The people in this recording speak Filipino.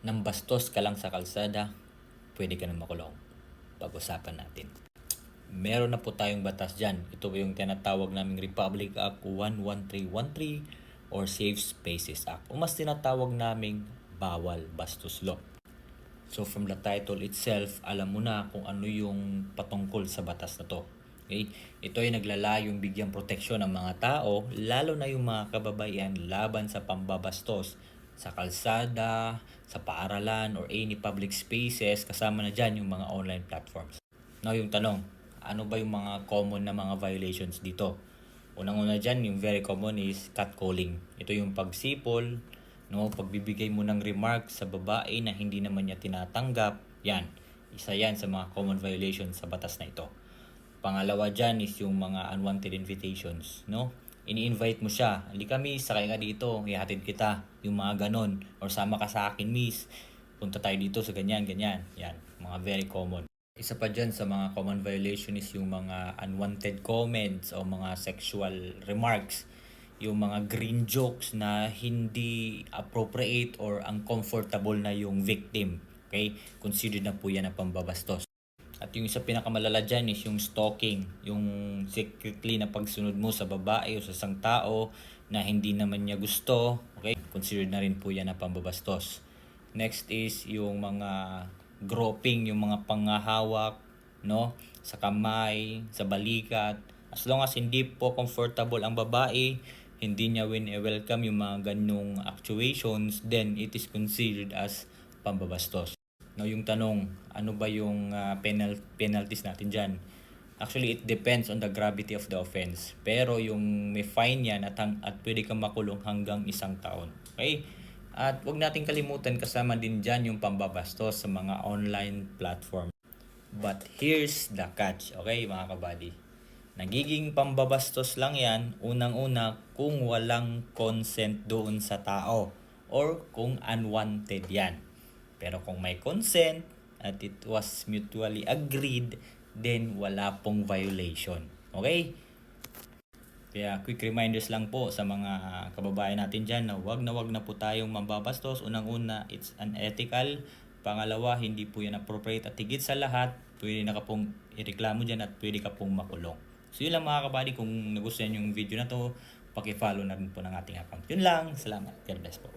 Nang bastos ka lang sa kalsada, pwede ka na makulong. Pag-usapan natin. Meron na po tayong batas dyan. Ito po yung tinatawag naming Republic Act 11313 or Safe Spaces Act. O mas tinatawag naming Bawal Bastos Law. So from the title itself, alam mo na kung ano yung patungkol sa batas na to. Okay? Ito ay naglalayong bigyang proteksyon ng mga tao, lalo na yung mga kababaihan laban sa pambabastos sa kalsada, sa paaralan, or any public spaces, kasama na dyan yung mga online platforms. Now yung tanong, ano ba yung mga common na mga violations dito? Unang-una dyan, yung very common is catcalling. Ito yung pagsipol, no, pagbibigay mo ng remark sa babae na hindi naman niya tinatanggap. Yan, isa yan sa mga common violations sa batas na ito. Pangalawa dyan is yung mga unwanted invitations, no? Ini-invite mo siya, hindi kami, sakay ka dito, ihatid kita, yung mga ganon. Or sama ka sa akin, miss, punta tayo dito sa ganyan, ganyan. Yan, mga very common. Isa pa dyan sa mga common violation is yung mga unwanted comments o mga sexual remarks. Yung mga green jokes na hindi appropriate or uncomfortable na yung victim. Okay? Considered na po yan na pambabastos. At yung isa pinakamalala dyan is yung stalking, yung secretly na pagsunod mo sa babae o sa isang tao na hindi naman niya gusto. Okay? Considered na rin po yan na pambabastos. Next is yung mga groping, yung mga pangahawak, no? Sa kamay, sa balikat. As long as hindi po comfortable ang babae, hindi niya welcome yung mga ganyong actuations, then it is considered as pambabastos. No, yung tanong, ano ba yung penalties natin dyan? Actually, it depends on the gravity of the offense. Pero yung may fine yan at pwede kang makulong hanggang 1 taon. Okay? At wag natin kalimutan, kasama din dyan yung pambabastos sa mga online platform. But here's the catch, okay mga kabady? Nagiging pambabastos lang yan, unang-una, kung walang consent doon sa tao or kung unwanted yan. Pero kung may consent at it was mutually agreed, then wala pong violation. Okay? Kaya quick reminders lang po sa mga kababayan natin dyan na wag na po tayong mambabastos. Unang-una, it's unethical. Pangalawa, hindi po yan appropriate. At higit sa lahat, pwede na ka pong ireklamo dyan at pwede ka pong makulong. So yun lang mga kabady, kung nagustuhan yung video na to, paki-follow na rin po ng ating account. Yun lang, salamat. God bless po.